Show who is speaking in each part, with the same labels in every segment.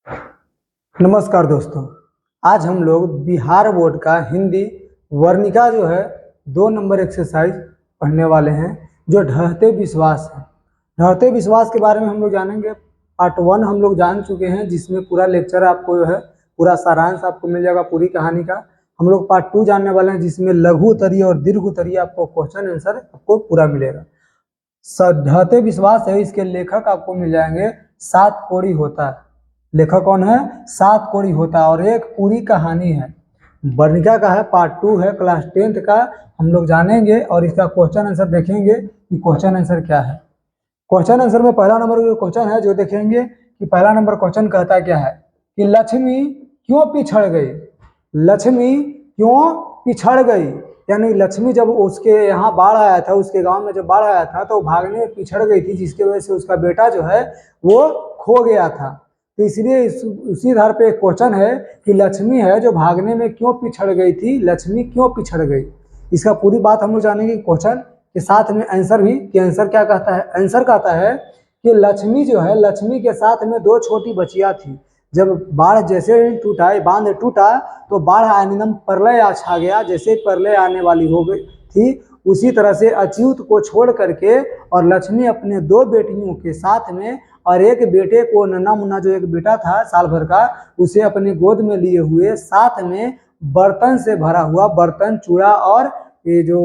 Speaker 1: नमस्कार दोस्तों। आज हम लोग बिहार बोर्ड का हिंदी वर्णिका जो है 2 नंबर एक्सरसाइज पढ़ने वाले हैं, जो ढहते विश्वास है। ढहते विश्वास के बारे में हम लोग जानेंगे। पार्ट 1 हम लोग जान चुके हैं, जिसमें पूरा लेक्चर आपको जो है पूरा सारांश आपको मिल जाएगा पूरी कहानी का। हम लोग पार्ट 2 जानने वाले हैं, जिसमें लघु उत्तरीय और दीर्घ उत्तरीय आपको क्वेश्चन आंसर आपको पूरा मिलेगा। ढहते विश्वास है, इसके लेखक आपको मिल जाएंगे सात कोड़ी होता है। लेखक कौन है? सात कोड़ी होता है, और एक पूरी कहानी है। वर्णिका का है, पार्ट 2 है, क्लास 10th का हम लोग जानेंगे, और इसका क्वेश्चन आंसर देखेंगे कि क्वेश्चन आंसर क्या है। क्वेश्चन आंसर में पहला नंबर जो क्वेश्चन है, जो देखेंगे कि पहला नंबर क्वेश्चन कहता क्या है कि लक्ष्मी क्यों पिछड़ गई। लक्ष्मी क्यों पिछड़ गई, यानी लक्ष्मी जब उसके यहाँ बाढ़ आया था, उसके गांव में जब बाढ़ आया था तो भागने में पिछड़ गई थी, जिसकी वजह से उसका बेटा जो है वो खो गया था। तो इसलिए उसी आधार पे एक क्वेश्चन है कि लक्ष्मी है जो भागने में क्यों पिछड़ गई थी, लक्ष्मी क्यों पिछड़ गई। इसका पूरी बात हम लोग जानेंगे क्वेश्चन के साथ में आंसर भी, कि आंसर क्या कहता है। आंसर कहता है कि लक्ष्मी जो है, लक्ष्मी के साथ में 2 छोटी बच्चियां थी। जब बाढ़ जैसे टूटा, बांध टूटा, तो बाढ़ आने प्रलय आ छा गया। जैसे प्रलय आने वाली हो गई थी, उसी तरह से अच्युत को छोड़ करके और लक्ष्मी अपने 2 बेटियों के साथ में, और एक बेटे को नन्ना मुन्ना जो एक बेटा था साल भर का, उसे अपने गोद में लिए हुए साथ में बर्तन से भरा हुआ, बर्तन चूड़ा और ये जो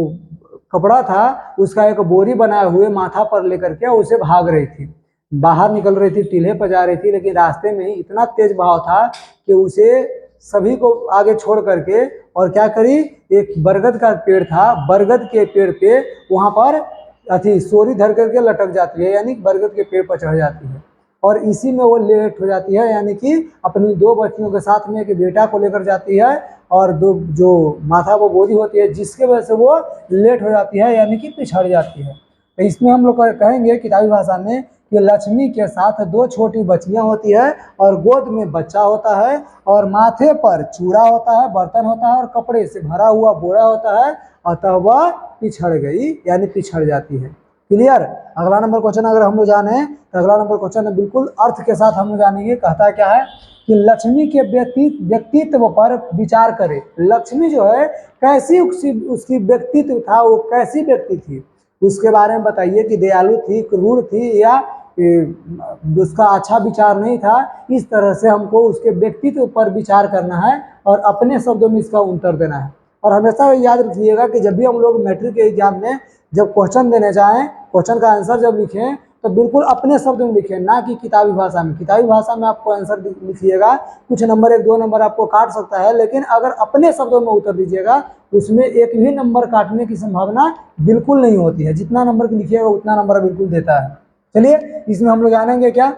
Speaker 1: कपड़ा था उसका एक बोरी बनाए हुए माथा पर लेकर के उसे भाग रही थी, बाहर निकल रही थी, टीले पर जा रही थी। लेकिन रास्ते में ही इतना तेज बहाव था कि उसे सभी को आगे छोड़ करके और क्या करी, एक बरगद का पेड़ था, बरगद के पेड़ पे वहां पर सोरी धर करके लटक जाती है, यानी बरगद के पेड़ पर चढ़ जाती है, और इसी में वो लेट हो जाती है। यानी कि अपनी 2 बच्चियों के साथ में एक बेटा को लेकर जाती है, और 2 जो माथा वो बोरी होती है, जिसके वजह से वो लेट हो जाती है, यानी कि पिछड़ जाती है। तो इसमें हम लोग कहेंगे किताबी भाषा में कि लक्ष्मी के साथ 2 छोटी बच्चियां होती है, और गोद में बच्चा होता है, और माथे पर चूड़ा होता है, बर्तन होता है, और कपड़े से भरा हुआ बोरा होता है, अतः वह पिछड़ गई, यानी पिछड़ जाती है। क्लियर। अगला नंबर क्वेश्चन अगर हम लोग जाने तो अगला नंबर क्वेश्चन बिल्कुल अर्थ के साथ हम लोग जानेंगे। कहता क्या है कि लक्ष्मी के व्यक्तित्व पर विचार करें। लक्ष्मी जो है कैसी उसकी व्यक्तित्व था, वो कैसी व्यक्ति थी, उसके बारे में बताइए कि दयालु थी, क्रूर थी, या उसका अच्छा विचार नहीं था। इस तरह से हमको उसके व्यक्तित्व पर विचार करना है और अपने शब्दों में इसका उत्तर देना है। और हमेशा याद रखिएगा कि जब भी हम लोग मैट्रिक के एग्जाम में जब क्वेश्चन देने जाएं, क्वेश्चन का आंसर जब लिखें तो बिल्कुल अपने शब्द में लिखें, ना कि किताबी भाषा में। किताबी भाषा में आपको आंसर लिखिएगा, कुछ नंबर 1-2 नंबर आपको काट सकता है, लेकिन अगर अपने शब्दों में उत्तर दीजिएगा उसमें एक भी नंबर काटने की संभावना बिल्कुल नहीं होती है। जितना नंबर लिखिएगा उतना नंबर बिल्कुल देता है। चलिए इसमें हम लोग जानेंगे क्या।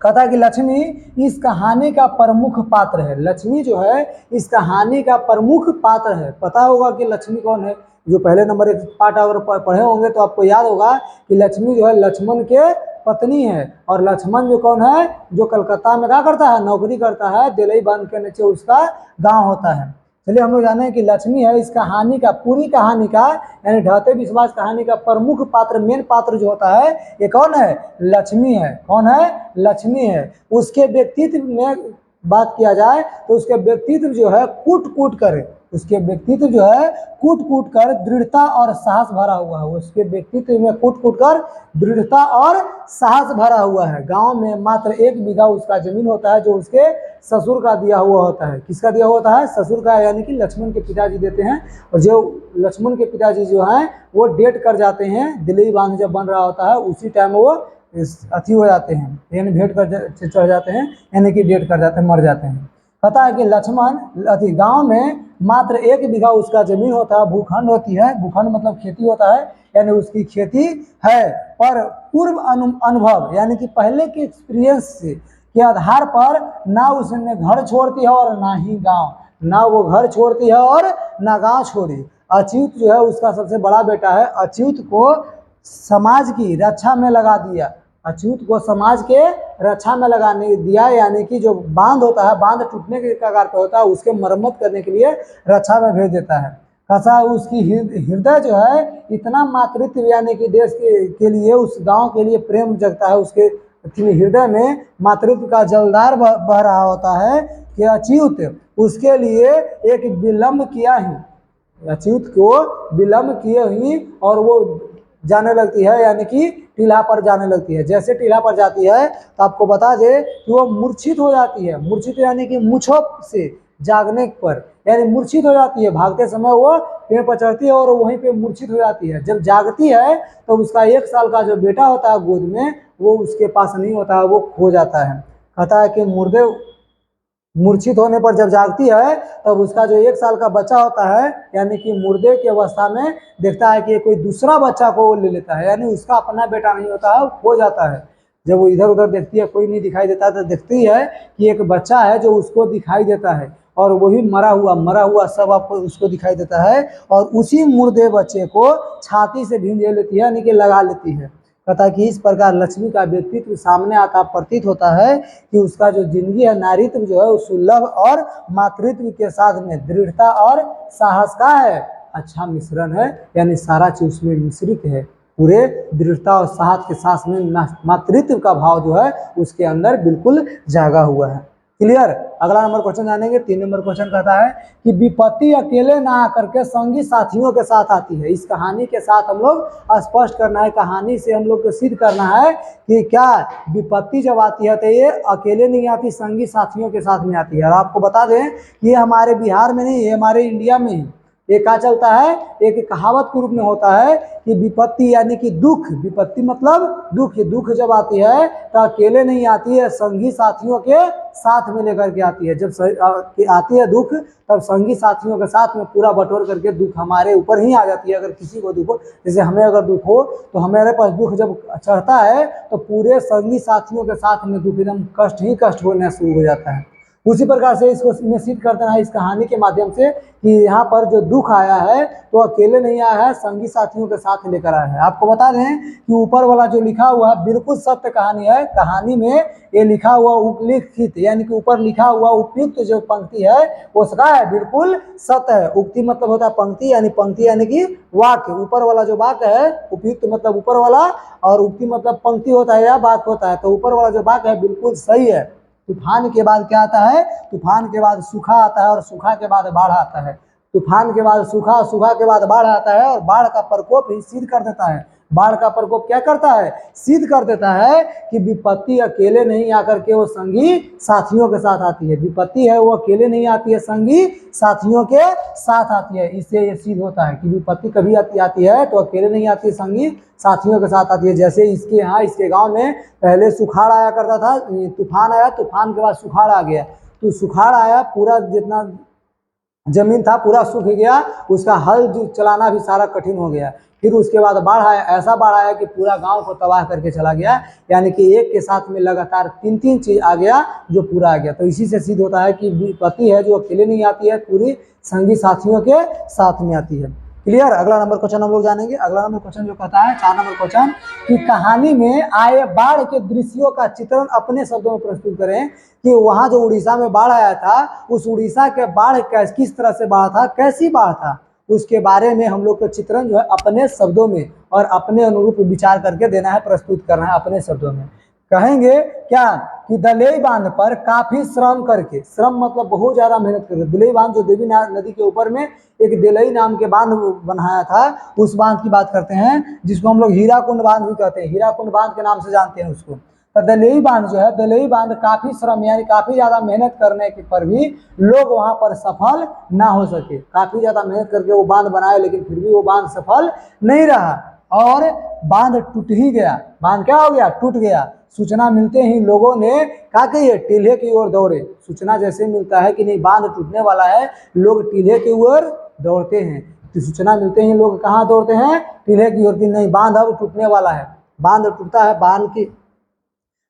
Speaker 1: कहता कि लक्ष्मी इस कहानी का प्रमुख पात्र है। लक्ष्मी जो है इस कहानी का प्रमुख पात्र है। पता होगा कि लक्ष्मी कौन है, जो पहले नंबर 1 पार्ट अगर पढ़े होंगे तो आपको याद होगा कि लक्ष्मी जो है लक्ष्मण के पत्नी है। और लक्ष्मण जो कौन है, जो कलकत्ता में क्या करता है, नौकरी करता है, दिलई बांध के नीचे उसका गांव होता है। चलिए हम लोग जाने कि लक्ष्मी है इस कहानी का, पूरी कहानी का, यानी ढहते विश्वास कहानी का प्रमुख पात्र, मेन पात्र जो होता है ये कौन है, लक्ष्मी है। कौन है, लक्ष्मी है। उसके व्यक्तित्व में बात किया जाए तो उसके व्यक्तित्व जो है कूट कूट कर, उसके व्यक्तित्व जो है कूट कूट कर दृढ़ता और साहस भरा हुआ है। उसके व्यक्तित्व में कूट कूट कर दृढ़ता और साहस भरा हुआ है। गांव में मात्र 1 बीघा उसका जमीन होता है, जो उसके ससुर का दिया हुआ होता है। किसका दिया हुआ होता है, ससुर का, यानी कि लक्ष्मण के पिताजी देते हैं। और जो लक्ष्मण के पिताजी जो हैं वो डेट कर जाते हैं, दिल्ली बांध जब बन रहा होता है उसी टाइम वो अथी हो जाते हैं, यानी भेंट कर चढ़ जाते हैं, यानी कि डेट कर जाते हैं, मर जाते हैं। पता है कि लक्ष्मण अथी गांव में मात्र 1 बीघा उसका जमीन होता है, भूखंड होती है, भूखंड मतलब खेती होता है, यानी उसकी खेती है। पर पूर्व अनुभव, यानी कि पहले के एक्सपीरियंस से के आधार पर ना उसने घर छोड़ती है और ना ही गांव, ना वो घर छोड़ती है और ना गांव छोड़ी। अच्युत जो है उसका सबसे बड़ा बेटा है, अच्युत को समाज की रक्षा में लगा दिया। अच्युत को समाज के रक्षा में लगाने दिया, यानी कि जो बांध होता है, बांध टूटने के कगार पर होता है, उसके मरम्मत करने के लिए रक्षा में भेज देता है। कैसा उसकी हृदय जो है इतना मातृत्व, यानी कि देश के लिए, उस गांव के लिए प्रेम जगता है उसके हृदय में मातृत्व का जलधार बह रहा होता है कि अच्युत उसके लिए एक विलंब किया ही, अच्युत को विलंब किए ही और वो जाने लगती है, यानी कि टीला पर जाने लगती है। जैसे टीला पर जाती है तो आपको बता दे कि वो मूर्छित हो जाती है। मूर्छित यानी कि मूंछों से जागने पर, यानी मूर्छित हो जाती है। भागते समय वो पेड़ पर चढ़ती है और वहीं पे मूर्छित हो जाती है। जब जागती है तो उसका 1 साल का जो बेटा होता है गोद में, वो उसके पास नहीं होता है, वो खो जाता है। कहता है कि मुर्दे मूर्छित होने पर जब जागती है तब उसका जो 1 साल का बच्चा होता है, यानी कि मुर्दे की अवस्था में देखता है कि कोई दूसरा बच्चा को वो ले लेता है, यानी उसका अपना बेटा नहीं होता है, वो खो जाता है। जब वो इधर उधर देखती है, कोई नहीं दिखाई देता, तो देखती है कि एक बच्चा है जो उसको दिखाई देता है, और वही मरा हुआ सब आपको उसको दिखाई देता है, और उसी मुर्दे बच्चे को छाती से भींजे लेती है, यानी कि लगा लेती है। कहता है कि इस प्रकार लक्ष्मी का व्यक्तित्व सामने आता प्रतीत होता है कि उसका जो जिंदगी है, नारीत्व जो है, उस सुलभ और मातृत्व के साथ में दृढ़ता और साहस का है अच्छा मिश्रण है, यानी सारा चीज उसमें मिश्रित है। पूरे दृढ़ता और साहस के साथ में मातृत्व का भाव जो है उसके अंदर बिल्कुल जागा हुआ है। क्लियर। अगला नंबर क्वेश्चन जानेंगे। 3 नंबर क्वेश्चन कहता है कि विपत्ति अकेले ना आकर के संगी साथियों के साथ आती है। इस कहानी के साथ हम लोग स्पष्ट करना है, कहानी से हम लोग को सिद्ध करना है कि क्या विपत्ति जब आती है तो ये अकेले नहीं आती, संगी साथियों के साथ में आती है। और आपको बता दें कि ये हमारे बिहार में नहीं, ये हमारे इंडिया में ही ये क्या चलता है, एक कहावत के रूप में होता है कि विपत्ति यानी कि दुख, विपत्ति मतलब दुख, दुख जब आती है तो अकेले नहीं आती है, संगी साथियों के साथ में लेकर के आती है। जब आती है दुख तब संगी साथियों के साथ में पूरा बटोर करके दुख हमारे ऊपर ही आ जाती है। अगर किसी को दुख हो, जैसे हमें अगर दुख हो तो हमारे पास दुख जब चढ़ता है तो पूरे संगी साथियों के साथ में दुख एकदम कष्ट ही कष्ट होना शुरू हो जाता है। उसी प्रकार से इसको सिद्ध करना है इस कहानी के माध्यम से कि यहाँ पर जो दुख आया है तो अकेले नहीं आया है, संगी साथियों के साथ लेकर आया है। आपको बता दें कि ऊपर वाला जो लिखा हुआ है बिल्कुल सत्य कहानी है। कहानी में ये लिखा हुआ उल्लिखित यानी कि ऊपर लिखा हुआ उपयुक्त जो पंक्ति है वो सका है, बिल्कुल सत्य है। उक्ति मतलब होता है पंक्ति यानी कि वाक्य। ऊपर वाला जो वाक्य है, उपयुक्त मतलब ऊपर वाला, और उक्ति मतलब पंक्ति होता है या वाक्य होता है। तो ऊपर वाला जो वाक्य है बिल्कुल सही है। तूफान के बाद क्या आता है, तूफान के बाद सूखा आता है, और सूखा के बाद बाढ़ आता है। तूफान के बाद सूखा, सूखा के बाद बाढ़ आता है, और बाढ़ का प्रकोप ही सिद्ध कर देता है। बाढ़ का प्रकोप क्या करता है, सिद्ध कर देता है कि विपत्ति अकेले नहीं आकर के वो संगी साथियों के साथ आती है। विपत्ति है वो अकेले नहीं आती है, संगी साथियों के साथ आती है। इससे ये सिद्ध होता है कि विपत्ति कभी आती है तो अकेले नहीं आती है, संगी साथियों के साथ आती है। जैसे इसके यहाँ, इसके गांव में पहले सुखाड़ आया करता था, तूफान आया, तूफान के बाद सुखाड़ आ गया। तो सुखाड़ आया, पूरा जितना जमीन था पूरा सूख गया, उसका हल चलाना भी सारा कठिन हो गया। फिर उसके बाद बाढ़ आया, ऐसा बाढ़ आया कि पूरा गांव को तबाह करके चला गया, यानी कि एक के साथ में लगातार 3 चीज आ गया जो पूरा आ गया। तो इसी से सिद्ध होता है कि विपत्ति है जो अकेले नहीं आती है, पूरी संगी साथियों के साथ में आती है। क्लियर। अगला नंबर क्वेश्चन हम लोग जानेंगे। अगला नंबर क्वेश्चन जो कहता है 4 नंबर क्वेश्चन कि कहानी में आए बाढ़ के दृश्यों का चित्रण अपने शब्दों में प्रस्तुत करें। कि वहां जो उड़ीसा में बाढ़ आया था, उस उड़ीसा के बाढ़ किस तरह से बाढ़ था, कैसी बाढ़ था, उसके बारे में हम लोग को चित्रण जो है अपने शब्दों में और अपने अनुरूप विचार करके देना है, प्रस्तुत करना है अपने शब्दों में। कहेंगे क्या कि दलेई बांध पर काफी श्रम करके, श्रम मतलब बहुत ज्यादा मेहनत करके, दलेई बांध जो देवी नदी के ऊपर में एक दिलई नाम के बांध बनाया था, उस बांध की बात करते हैं, जिसको हम लोग हीराकुंड बांध भी कहते हैं, हीराकुंड बांध के नाम से जानते हैं उसको। तो दलेई बांध जो है, दलेई बांध काफी श्रम यानी काफी ज्यादा मेहनत करने के पर भी लोग वहां पर सफल ना हो सके। काफी ज्यादा मेहनत करके वो बांध बनाए, लेकिन फिर भी वो बांध सफल नहीं रहा और बांध टूट ही गया। बांध क्या हो गया, टूट गया। सूचना मिलते ही लोगों ने कहा कि ये टीले की ओर दौड़े। सूचना जैसे मिलता है कि नहीं बांध टूटने वाला है, लोग टीले की ओर दौड़ते हैं। तो सूचना मिलते ही लोग कहाँ दौड़ते हैं, टीले की ओर, की नहीं बांध अब टूटने वाला है। बांध टूटता है, बांध की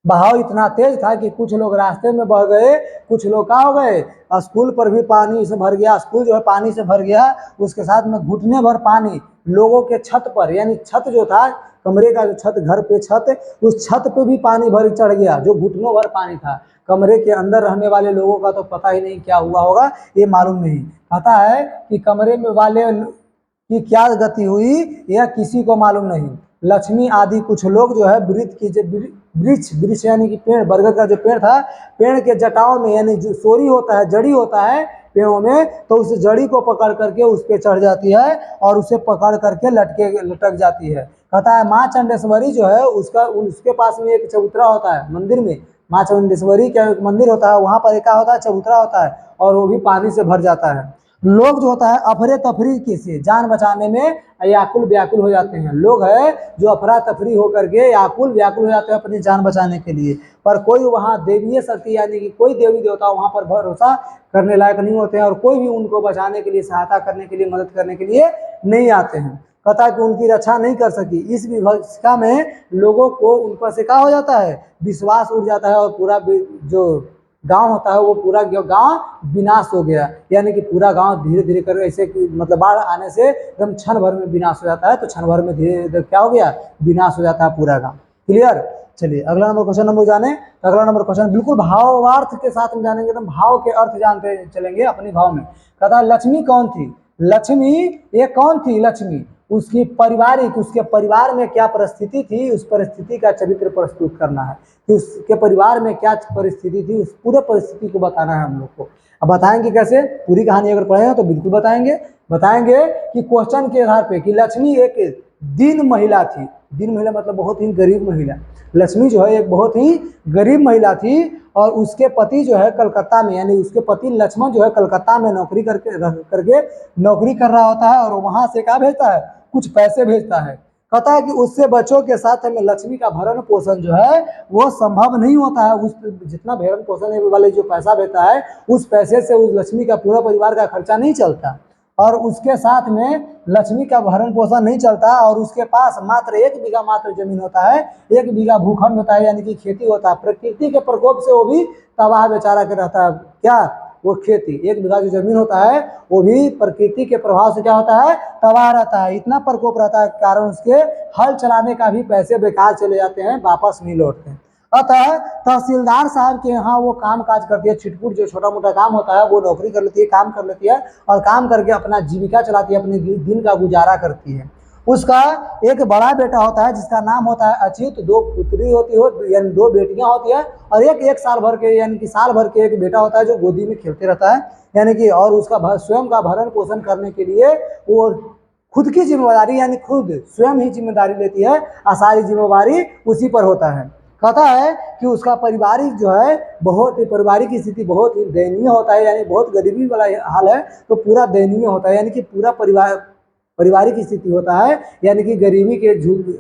Speaker 1: बहाव इतना तेज था कि कुछ लोग रास्ते में बह गए, कुछ लोग क्या हो गए, स्कूल पर भी पानी से भर गया, स्कूल जो है पानी से भर गया, उसके साथ में घुटने भर पानी लोगों के छत पर, यानी छत जो था कमरे का जो छत, घर पे छत, उस छत पे भी पानी भर चढ़ गया, जो घुटनों भर पानी था। कमरे के अंदर रहने वाले लोगों का तो पता ही नहीं क्या हुआ होगा, ये मालूम नहीं। पता है कि कमरे में वाले की क्या गति हुई यह किसी को मालूम नहीं। लक्ष्मी आदि कुछ लोग जो है वृक्ष यानी कि पेड़, बरगद का जो पेड़ था, पेड़ के जटाओं में यानी जो सोरी होता है, जड़ी होता है पेड़ों में, तो उस जड़ी को पकड़ करके उस पे चढ़ जाती है और उसे पकड़ करके लटक जाती है। कहता है माँ चंडेश्वरी जो है उसके पास में एक चबूतरा होता है मंदिर में, माँ चंडेश्वरी का एक मंदिर होता है, वहां पर एक होता है चबूतरा होता है और वो भी पानी से भर जाता है। लोग जो होता है अफरे तफरी के से जान बचाने में याकुल व्याकुल हो जाते हैं। लोग है जो अफरा तफरी होकर के याकुल व्याकुल हो जाते हैं अपनी जान बचाने के लिए, पर कोई वहाँ देवीय शक्ति यानी कि कोई देवी देवता वहाँ पर भरोसा करने लायक नहीं होते हैं और कोई भी उनको बचाने के लिए, सहायता करने के लिए, मदद करने के लिए नहीं आते हैं। कहता है कि उनकी रक्षा नहीं कर सकी। इस विवक्षा में लोगों को उन पर से क्या हो जाता है, विश्वास उड़ जाता है और पूरा जो गांव होता है वो पूरा गांव विनाश हो गया, यानी कि पूरा गांव धीरे धीरे कर ऐसे मतलब बाढ़ आने से एकदम क्षण भर में विनाश हो जाता है। तो क्षण भर में धीरे धीरे क्या हो गया, विनाश हो जाता है पूरा गांव। क्लियर। चलिए अगला नंबर क्वेश्चन हम लोग जाने। अगला नंबर क्वेश्चन बिल्कुल भावार्थ के साथ में जानेंगे, एकदम भाव के अर्थ जानते चलेंगे अपनी भाव में। कहता है लक्ष्मी कौन थी, लक्ष्मी ये कौन थी, लक्ष्मी उसकी पारिवारिक, उसके परिवार में क्या परिस्थिति थी, उस परिस्थिति का चरित्र प्रस्तुत करना है कि उसके परिवार में क्या परिस्थिति थी, उस पूरे परिस्थिति को बताना है हम लोग को। अब बताएंगे कैसे, पूरी कहानी अगर पढ़े तो बिल्कुल बताएंगे कि क्वेश्चन के आधार पे कि लक्ष्मी एक दीन महिला थी। दीन महिला मतलब बहुत ही गरीब महिला। लक्ष्मी जो है एक बहुत ही गरीब महिला थी और उसके पति जो है कलकत्ता में, यानी उसके पति लक्ष्मण जो है कलकत्ता में नौकरी करके नौकरी कर रहा होता है और वहां से क्या भेजता है, कुछ पैसे भेजता है। कहता है कि उससे बच्चों के साथ में लक्ष्मी का भरण पोषण जो है वो संभव नहीं होता है। उस जितना भरण पोषण वाले जो पैसा भेजता है उस पैसे से उस लक्ष्मी का पूरा परिवार का खर्चा नहीं चलता और उसके साथ में लक्ष्मी का भरण पोषण नहीं चलता और उसके पास मात्र 1 बीघा मात्र जमीन होता है, 1 बीघा भूखंड होता है यानी कि खेती होता है। प्रकृति के प्रकोप से वो भी तबाह बेचारा के रहता है। क्या वो खेती 1 बीघा जो जमीन होता है वो भी प्रकृति के प्रभाव से क्या होता है, तबाह रहता है। इतना प्रकोप रहता है कारण उसके हल चलाने का भी पैसे बेकार चले जाते हैं, वापस नहीं लौटते हैं। अतः तहसीलदार साहब के यहाँ वो काम काज करती है, छिटपुट जो छोटा मोटा काम होता है वो नौकरी कर लेती है, काम कर लेती है और काम करके अपना जीविका चलाती है, अपने दिन का गुजारा करती है। उसका एक बड़ा बेटा होता है जिसका नाम होता है अच्युत, 2 पुत्री होती हो यानी 2 बेटियां होती है और एक साल भर के यानी कि साल भर के एक बेटा होता है जो गोदी में खेलते रहता है यानी कि, और उसका स्वयं का भरण पोषण करने के लिए वो खुद की जिम्मेदारी यानी खुद स्वयं ही जिम्मेदारी लेती है और सारी जिम्मेदारी उसी पर होता है। कहता है कि उसका पारिवारिक जो है पारिवारिक स्थिति बहुत ही दयनीय होता है, यानी बहुत गरीबी वाला हाल है तो पूरा दयनीय होता है, यानी कि पूरा पारिवारिक स्थिति होता है, यानी कि गरीबी के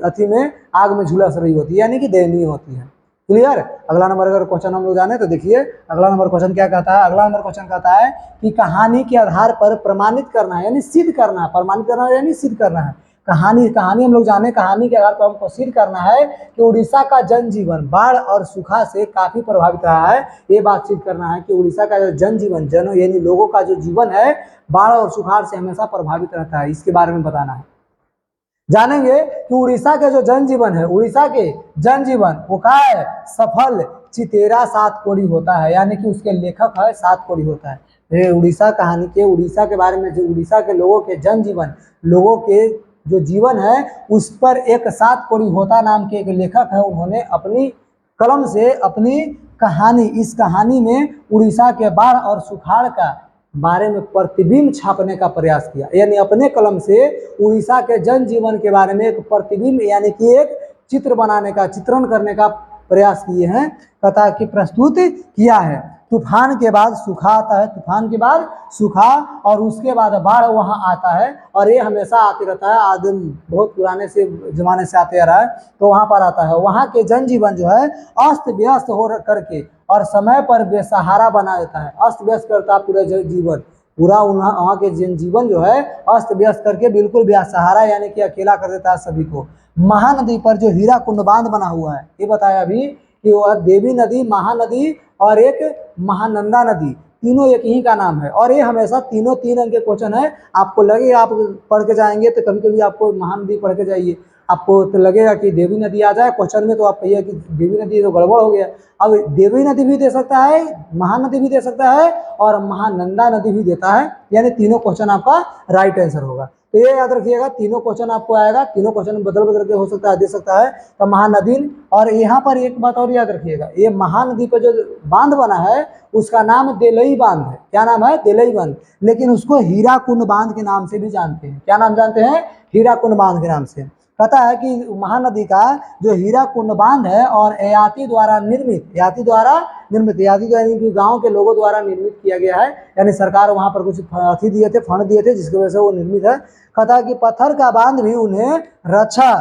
Speaker 1: अथी में आग में झुलस रही होती है, यानी कि दयनीय होती है। क्लियर। अगला नंबर अगर क्वेश्चन हम लोग जाने तो देखिए अगला नंबर क्वेश्चन क्या कहता है। अगला नंबर क्वेश्चन कहता है कि कहानी के आधार पर प्रमाणित करना है यानी सिद्ध करना है, प्रमाणित करना है यानी सिद्ध करना है। कहानी हम लोग जाने, कहानी के आधार पर हमको सिद्ध करना है कि उड़ीसा का जनजीवन बाढ़ और सूखा से काफी प्रभावित रहा है। ये बात सिद्ध करना है कि उड़ीसा का जो जनजीवन यानी लोगों का जो जीवन है बाढ़ और सुखाड़ से हमेशा प्रभावित रहता है, इसके बारे में बताना है। जानेंगे कि उड़ीसा के जो जनजीवन है, उड़ीसा के जनजीवन वो क्या है, सफल चितेरा 7 कोड़ी होता है, यानी कि उसके लेखक है 7 कोड़ी होता है। ये उड़ीसा कहानी के, उड़ीसा के बारे में जो उड़ीसा के लोगों के जनजीवन, लोगों के जो जीवन है उस पर एक 7 कोड़ी होता नाम के एक लेखक है, उन्होंने अपनी कलम से अपनी कहानी, इस कहानी में उड़ीसा के बाढ़ और सुखाड़ का बारे में प्रतिबिंब छापने का प्रयास किया, यानी अपने कलम से उड़ीसा के जनजीवन के बारे में एक प्रतिबिंब यानी कि एक चित्र बनाने का, चित्रण करने का प्रयास किए हैं तथा कि प्रस्तुत किया है। तूफान के बाद सूखा आता है, तूफान के बाद सूखा और उसके बाद बाढ़ वहाँ आता है और ये हमेशा आते रहता है, आदिम बहुत पुराने से जमाने से आते आ रहा है तो वहाँ पर आता है। वहाँ के जनजीवन जो है अस्त व्यस्त हो करके और समय पर बेसहारा बना देता है, अस्त व्यस्त करता है पूरा जीवन, पूरा वहाँ के जनजीवन जो है अस्त व्यस्त करके बिल्कुल बेसहारा यानी कि अकेला कर देता है सभी को। महानदी पर जो हीरा कुंड बांध बना हुआ है, ये बताया अभी कि वह देवी नदी, महानदी और एक महानंदा नदी, तीनों एक ही का नाम है और ये हमेशा तीनों 3 अंक के क्वेश्चन है। आपको लगे आप पढ़ के जाएंगे तो कभी कभी आपको महानदी पढ़ के जाइए, आपको तो लगेगा कि देवी नदी आ जाए क्वेश्चन में तो आप कहिए कि देवी नदी तो गड़बड़ हो गया। अब देवी नदी भी दे सकता है, महानदी भी दे सकता है और महानंदा नदी भी देता है, यानी तीनों क्वेश्चन आपका राइट आंसर होगा। तो ये याद रखिएगा, तीनों क्वेश्चन आपको आएगा, तीनों क्वेश्चन बदल बदल के हो सकता है, दे सकता है। तो महानदी, और यहाँ पर एक बात और याद रखिएगा, ये महानदी पर जो बांध बना है उसका नाम देलई बांध है। क्या नाम है? देलई बांध। लेकिन उसको हीराकुंड बांध के नाम से भी जानते हैं। क्या नाम जानते हैं? हीराकुंड बांध के नाम से। कहता है कि महानदी का जो हीराकुंड बांध है और याती द्वारा निर्मित, याती यानी कि गांव के लोगों द्वारा निर्मित किया गया है, यानी सरकार वहां पर कुछ अथी दिए थे, फंड दिए थे, जिसकी वजह से वो निर्मित है। कहता है कि पत्थर का बांध भी उन्हें रक्षा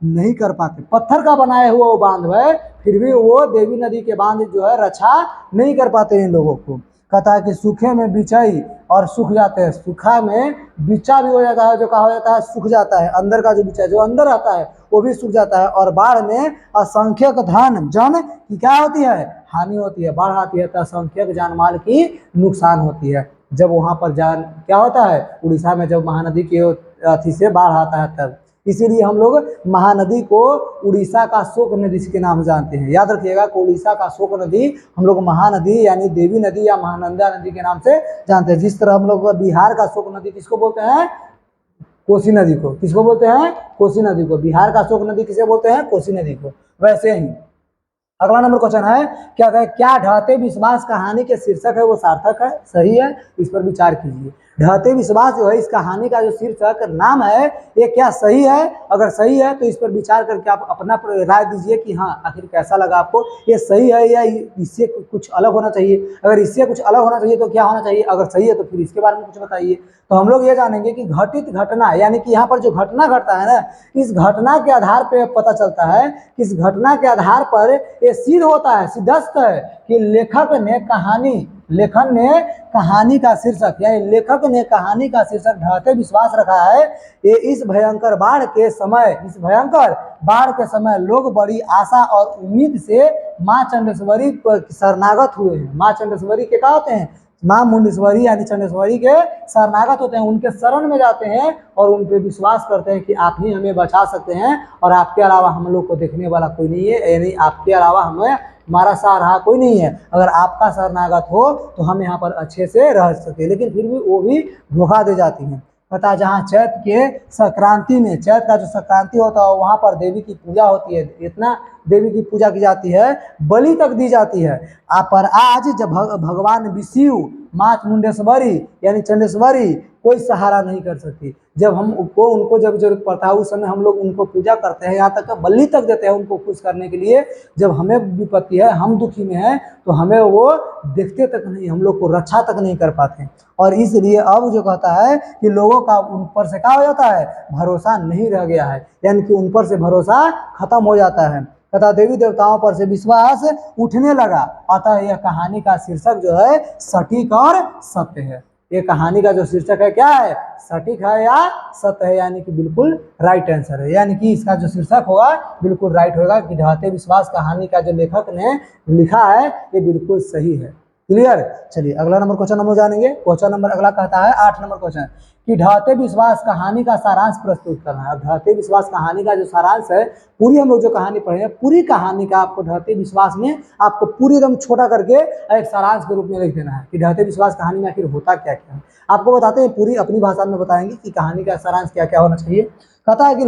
Speaker 1: नहीं कर पाते। पत्थर का बनाया हुआ वो बांध है, फिर भी वो देवी नदी के बांध जो है रक्षा नहीं कर पाते इन लोगों को। कहता है कि सूखे में बिछाई और सूख जाते हैं। सूखा में बिछा भी हो जाता है, जो कहा हो जाता है सूख जाता है, अंदर का जो बिछा जो अंदर आता है वो भी सूख जाता है। और बाढ़ में असंख्यक धन जन की क्या होती है? हानि होती है। बाढ़ आती है तो असंख्यक जान माल की नुकसान होती है। जब वहां पर जान क्या होता है, उड़ीसा में जब महानदी के अथी से बाढ़ आता है तब, इसीलिए हम लोग महानदी को उड़ीसा का शोक नदी के नाम जानते हैं। याद रखिएगा कि उड़ीसा का शोक नदी हम लोग महानदी यानी देवी नदी या महानंदा नदी के नाम से जानते हैं। जिस तरह हम लोग बिहार का शोक नदी किसको बोलते हैं? कोसी नदी को। किसको बोलते हैं? कोसी नदी को। बिहार का शोक नदी किसे बोलते हैं? कोसी नदी को। वैसे ही अगला नंबर क्वेश्चन है, क्या ढहते विश्वास कहानी के शीर्षक है वो सार्थक है, सही है? इस पर विचार कीजिए। ढहते विश्वास जो है इस कहानी का जो शीर्षक नाम है, ये क्या सही है? अगर सही है तो इस पर विचार करके आप अपना राय दीजिए कि हाँ आखिर कैसा लगा आपको, ये सही है या इससे कुछ अलग होना चाहिए। अगर इससे कुछ अलग होना चाहिए तो क्या होना चाहिए? अगर सही है तो फिर इसके बारे में कुछ बताइए। तो हम लोग ये जानेंगे कि घटित घटना, यानी कि यहाँ पर जो घटना घटता है ना, इस घटना के आधार पर पता चलता है, इस घटना के आधार पर ये सिद्ध होता है, सिद्धस्त है कि लेखक ने कहानी का शीर्षक, यानी लेखक ने कहानी का शीर्षक ढहते विश्वास रखा है। ये इस भयंकर बाढ़ के समय लोग बड़ी आशा और उम्मीद से माँ चंडेश्वरी पर शरणागत हुए हैं। माँ चंडेश्वरी के क्या होते हैं? माँ मुंडेश्वरी यानी चंडेश्वरी के शरणागत होते हैं, उनके शरण में जाते हैं और उन पे विश्वास करते हैं कि आप ही हमें बचा सकते हैं और आपके अलावा हम लोग को देखने वाला कोई नहीं है, यानी आपके अलावा हमारा सहारा कोई नहीं है। अगर आपका शरणागत हो तो हम यहाँ पर अच्छे से रह सकते हैं। लेकिन फिर भी वो भी धोखा दे जाती हैं। पता जहाँ चैत के संक्रांति में, चैत का जो संक्रांति होता है वहाँ पर देवी की पूजा होती है, इतना देवी की पूजा की जाती है, बलि तक दी जाती है। पर आज जब भगवान विष्णु माँ मुंडेश्वरी यानी चंडेश्वरी कोई सहारा नहीं कर सकती, जब हम उनको जब जरूरत पड़ता है उस समय हम लोग उनको पूजा करते हैं, यहाँ तक बलि तक देते हैं उनको खुश करने के लिए। जब हमें विपत्ति है, हम दुखी में हैं, तो हमें वो देखते तक नहीं, हम लोग को रक्षा तक नहीं कर पाते। और इसलिए अब जो कहता है कि लोगों का उन पर से क्या हो जाता है? भरोसा नहीं रह गया है, यानी कि उन पर से भरोसा खत्म हो जाता है। तथा देवी देवताओं पर से विश्वास उठने लगा। अतः यह कहानी का शीर्षक जो है सटीक और सत्य है। ये कहानी का जो शीर्षक है क्या है? सटीक है या सत्य है, यानी कि बिल्कुल राइट आंसर है। यानी कि इसका जो शीर्षक होगा बिल्कुल राइट होगा कि ढहते विश्वास कहानी का जो लेखक ने लिखा है ये बिल्कुल सही है। क्लियर? चलिए अगला नंबर क्वेश्चन हम लोग जानेंगे। क्वेश्चन नंबर अगला कहता है 8 नंबर क्वेश्चन कि ढहते विश्वास कहानी का सारांश प्रस्तुत करना है। ढहते विश्वास कहानी का जो सारांश है, पूरी हम लोग जो कहानी पढ़े हैं, पूरी कहानी का आपको ढहते विश्वास में आपको पूरी एकदम छोटा करके एक सारांश के रूप में लिख देना है कि ढहते विश्वास कहानी में आखिर होता क्या क्या है। आपको बताते हैं, पूरी अपनी भाषा में बताएंगे कि कहानी का सारांश क्या क्या होना चाहिए। कहता है कि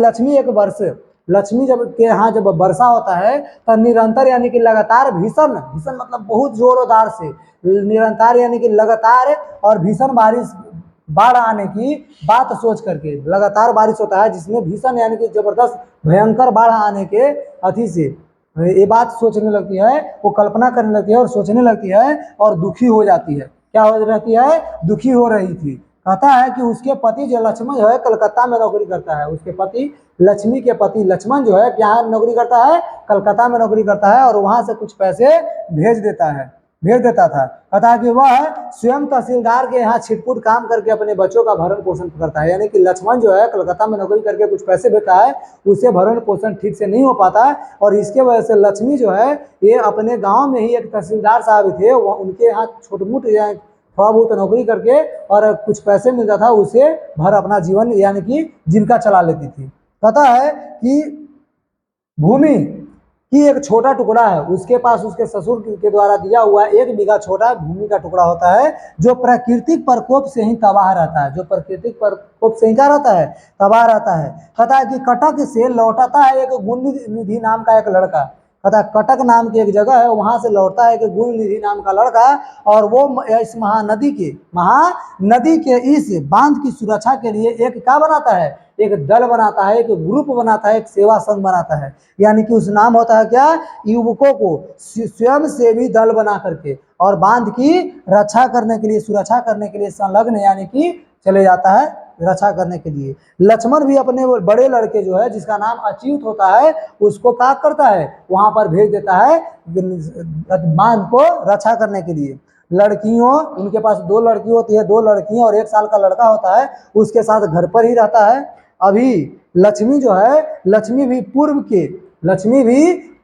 Speaker 1: लक्ष्मी जब के यहाँ जब वर्षा होता है तब निरंतर यानी कि लगातार भीषण मतलब बहुत जोरदार से, निरंतर यानी कि लगातार और भीषण बाढ़ आने की बात सोच करके, लगातार बारिश होता है जिसमें भीषण यानी कि जबरदस्त भयंकर बाढ़ आने के अति से ये बात सोचने लगती है, वो कल्पना करने लगती है और सोचने लगती है और दुखी हो जाती है। क्या हो रहती है? दुखी हो रही थी। कहता है कि उसके पति जो लक्ष्मण जो है कलकत्ता में नौकरी करता है। उसके पति लक्ष्मी के पति लक्ष्मण जो है क्या नौकरी करता है? कलकत्ता में नौकरी करता है और वहां से कुछ पैसे भेज देता था। कहता है कि वह स्वयं तहसीलदार के यहाँ छिटपुट काम करके अपने बच्चों का भरण पोषण करता है। यानी कि लक्ष्मण जो है कलकत्ता में नौकरी करके कुछ पैसे भेजता है, उससे भरण पोषण ठीक से नहीं हो पाता है और इसके वजह से लक्ष्मी जो है ये अपने गाँव में ही एक तहसीलदार साहब थे, वह उनके यहाँ छोट-मोट थोड़ा बहुत नौकरी करके और कुछ पैसे मिलता था, उसे भर अपना जीवन यानी कि जीविका चला लेती थी। कहता है कि भूमि कि एक छोटा टुकड़ा है, उसके पास उसके ससुर के द्वारा दिया हुआ 1 बीघा छोटा भूमि का टुकड़ा होता है, जो प्राकृतिक प्रकोप से ही तबाह रहता है, जो प्राकृतिक प्रकोप से ही क्या रहता है, तबाह रहता है। कहता है कि कटक से लौटाता है एक गुण निधि नाम का एक लड़का। कहता है कटक नाम की एक जगह है, वहां से लौटता है कि गुण निधि नाम का लड़का, और वो इस महानदी के इस बांध की सुरक्षा के लिए एक क्या बनाता है, एक दल बनाता है, एक ग्रुप बनाता है, एक सेवा संघ बनाता है। यानी कि उस नाम होता है क्या, युवकों को स्वयं सेवी दल बना करके और बांध की रक्षा करने के लिए, सुरक्षा करने के लिए संलग्न यानी कि चले जाता है रक्षा करने के लिए। लक्ष्मण भी अपने बड़े लड़के जो है जिसका नाम अच्युत होता है, उसको क्या करता है, वहां पर भेज देता है बांध को रक्षा करने के लिए। लड़कियों, उनके पास 2 लड़की होती है, 2 लड़कियां और 1 साल का लड़का होता है, उसके साथ घर पर ही रहता है। अभी लक्ष्मी जो है, लक्ष्मी भी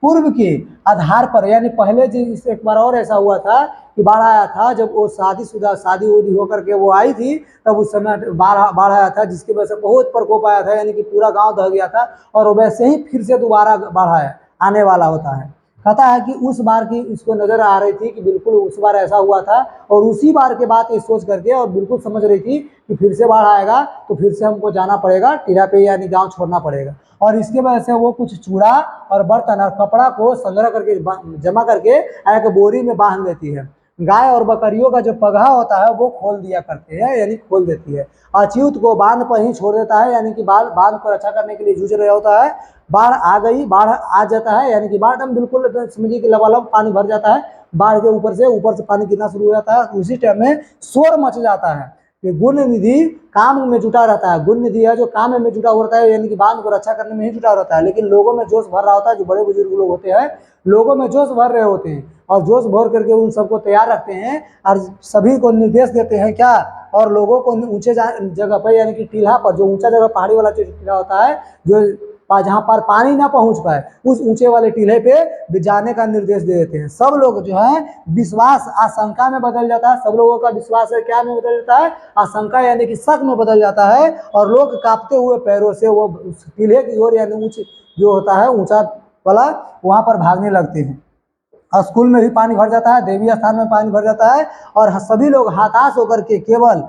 Speaker 1: पूर्व के आधार पर, यानी पहले जिस एक बार और ऐसा हुआ था कि बाढ़ आया था, जब वो शादी उदी होकर के वो आई थी, तब उस समय बाढ़ आया था, जिसकी वजह से बहुत प्रकोप आया था, यानी कि पूरा गांव दह गया था। और वैसे ही फिर से दोबारा बाढ़ आने वाला होता है। कहता है कि उस बार की इसको नजर आ रही थी कि बिल्कुल उस बार ऐसा हुआ था, और उसी बार के बात ये सोच करके और बिल्कुल समझ रही थी कि फिर से बाढ़ आएगा तो फिर से हमको जाना पड़ेगा टीला पे, यानी गांव छोड़ना पड़ेगा। और इसके वजह से वो कुछ चूड़ा और बर्तन और कपड़ा को संग्रह करके जमा करके एक बोरी में बांध लेती है। गाय और बकरियों का जो पगहा होता है वो खोल दिया करते हैं, यानी खोल देती है। अच्युत को बांध पर ही छोड़ देता है, यानी कि बांध को रक्षा करने के लिए जूझ रहा होता है। बाढ़ आ गई, बाढ़ आ जाता है, यानी कि बाढ़ एकदम बिल्कुल समझिए कि लबालब पानी भर जाता है, बाढ़ के ऊपर से पानी गिरना शुरू हो जाता है। उसी टाइम में शोर मच जाता है कि गुण निधि काम में जुटा रहता है। गुण निधि है जो काम में जुटा हुआ रहता है, यानी कि बांध को रक्षा करने में ही जुटा रहता है, लेकिन लोगों में जोश भर रहा होता है। जो बड़े बुजुर्ग लोग होते हैं, लोगों में जोश भर रहे होते हैं, और जोश भर करके उन सबको तैयार रखते हैं और सभी को निर्देश देते हैं क्या, और लोगों को ऊंचे जगह पर, यानी कि टीला पर, जो ऊंचा जगह पहाड़ी वाला जो टीला होता है, जो जहाँ पर पानी ना पहुंच पाए, उस ऊंचे वाले टीले पे जाने का निर्देश दे देते हैं। सब लोग जो है विश्वास आशंका में बदल जाता है, सब लोगों का विश्वास है क्या में बदल जाता है, आशंका यानी कि शक में बदल जाता है, और लोग कांपते हुए पैरों से वो उस टीले की ओर, यानी ऊंच जो होता है ऊंचा वाला, वहां पर भागने लगते हैं। और स्कूल में भी पानी भर जाता है, देवी स्थान में पानी भर जाता है, और सभी लोग हताश होकर के केवल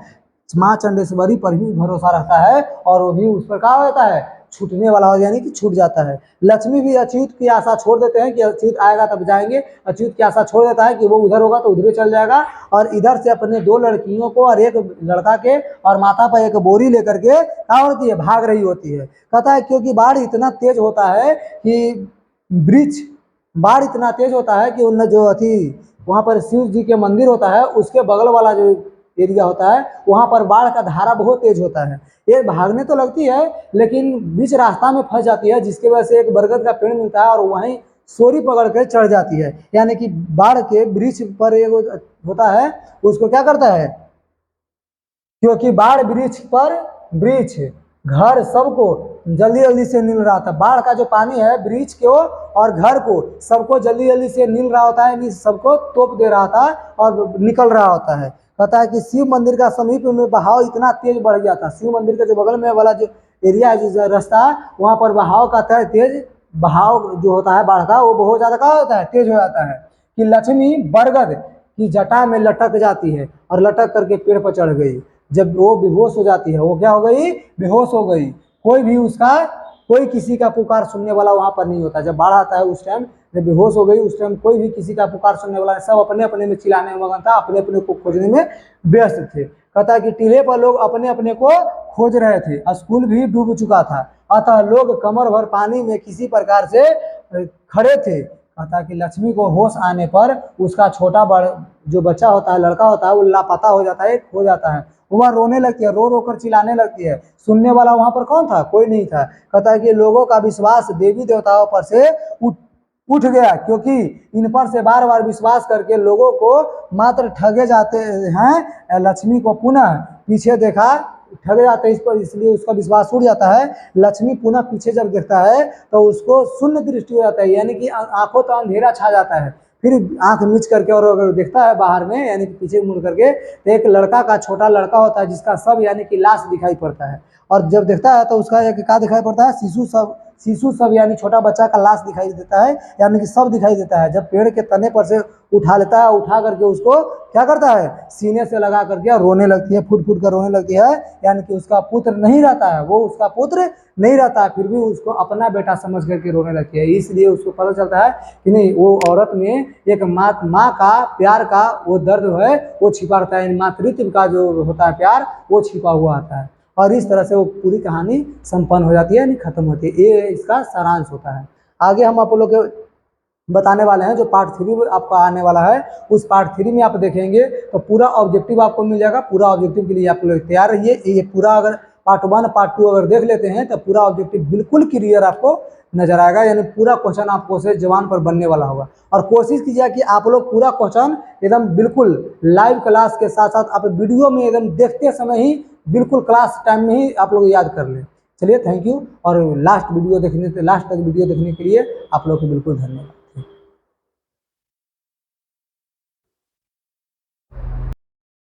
Speaker 1: माँ चंडेश्वरी पर ही भरोसा रहता है, और वो भी उस पर क्या होता है, छूटने वाला हो, यानी कि छूट जाता है। लक्ष्मी भी अच्युत की आशा छोड़ देते हैं कि अच्युत आएगा तब जाएंगे, अच्युत की आशा छोड़ देता है कि वो उधर होगा तो उधर चल जाएगा, और इधर से अपने 2 लड़कियों को और 1 लड़का के और माथा पर एक बोरी लेकर के क्या होती है, भाग रही होती है। कहता है क्योंकि बाढ़ इतना तेज होता है कि बाढ़ इतना तेज होता है कि उन जो वहाँ पर शिव जी के मंदिर होता है, उसके बगल वाला जो एरिया होता है, वहाँ पर बाढ़ का धारा बहुत तेज होता है। ये भागने तो लगती है, लेकिन बीच रास्ता में फंस जाती है, जिसकी वजह से एक बरगद का पेड़ मिलता है और वहीं सोरी पकड़ कर चढ़ जाती है। यानी कि बाढ़ के वृक्ष पर एक होता है, उसको क्या करता है, क्योंकि बाढ़ वृक्ष घर सबको जल्दी जल्दी से मिल रहा था। बाढ़ का जो पानी है वृक्ष को और घर को सबको जल्दी जल्दी से मिल रहा होता है, सबको तोप दे रहा था और निकल रहा होता है। कहता है कि शिव मंदिर का समीप में बहाव इतना तेज बढ़ गया था। शिव मंदिर के जो बगल में वाला जो एरिया है, जो रास्ता, वहाँ पर बहाव का तेज बहाव जो होता है बाढ़ का, वो बहुत ज्यादा क्या होता है, तेज हो जाता है, कि लक्ष्मी बरगद की जटा में लटक जाती है और लटक करके पेड़ पर चढ़ गई। जब वो बेहोश हो जाती है, वो क्या हो गई, बेहोश हो गई। कोई किसी का पुकार सुनने वाला वहां पर नहीं होता। जब बाढ़ आता है उस टाइम, जब बेहोश हो गई उस टाइम कोई भी किसी का पुकार सुनने वाला नहीं, सब अपने अपने में चिल्लाने में मगन था, अपने अपने को खोजने में व्यस्त थे। कहता है कि टीले पर लोग अपने अपने को खोज रहे थे, स्कूल भी डूब चुका था, अतः लोग कमर भर पानी में किसी प्रकार से खड़े थे। कहता है कि लक्ष्मी को होश आने पर उसका छोटा जो बच्चा होता है, लड़का होता है, वो लापता हो जाता है, खो जाता है। वह रोने लगती है, रो रो कर चिल्लाने लगती है। सुनने वाला वहां पर कौन था, कोई नहीं था। कहता है कि लोगों का विश्वास देवी देवताओं पर से उठ गया, क्योंकि इन पर से बार बार विश्वास करके लोगों को मात्र ठगे जाते हैं। लक्ष्मी को पुनः पीछे देखा, ठग जाते हैं इस पर, इसलिए उसका विश्वास उड़ जाता है। लक्ष्मी पुनः पीछे जब देखता है तो उसको शून्य दृष्टि हो जाता है, यानी कि आंखों तो अंधेरा छा जाता है। फिर आंख मीच करके और अगर देखता है बाहर में, यानी कि पीछे मुड़ करके, तो एक लड़का का छोटा लड़का होता है जिसका सब यानी कि लाश दिखाई पड़ता है, और जब देखता है तो उसका एक क्या दिखाई पड़ता है, शिशु सब यानी छोटा बच्चा का लाश दिखाई देता है, यानी कि सब दिखाई देता है। जब पेड़ के तने पर से उठा लेता है, उठा करके उसको क्या करता है, सीने से लगा करके रोने लगती है, फूट फूट कर रोने लगती है, यानी कि उसका पुत्र नहीं रहता है, वो उसका पुत्र नहीं रहता है, फिर भी उसको अपना बेटा समझ करके रोने लगती है। इसलिए उसको पता चलता है कि नहीं, वो औरत में एक माँ का प्यार का वो दर्द है वो छिपा रहता है, मातृत्व का जो होता है प्यार वो छिपा हुआ आता है। और इस तरह से वो पूरी कहानी संपन्न हो जाती है, यानी खत्म होती है। ये इसका सारांश होता है। आगे हम आप लोग के बताने वाले हैं, जो पार्ट 3 आपका आने वाला है, उस पार्ट 3 में आप देखेंगे तो पूरा ऑब्जेक्टिव आपको मिल जाएगा। पूरा ऑब्जेक्टिव के लिए आप लोग तैयार रहिए। ये पूरा अगर पार्ट 1 पार्ट 2 अगर देख लेते हैं तो पूरा ऑब्जेक्टिव बिल्कुल क्लियर आपको नजर आएगा, यानी पूरा क्वेश्चन आपको से जवान पर बनने वाला होगा। और कोशिश कीजिए कि आप लोग पूरा क्वेश्चन एकदम बिल्कुल लाइव क्लास के साथ साथ आप वीडियो में एकदम देखते समय ही बिल्कुल क्लास टाइम में ही आप लोग याद कर लें। चलिए, थैंक यू। और लास्ट तक वीडियो देखने के लिए आप लोग को बिल्कुल धन्यवाद।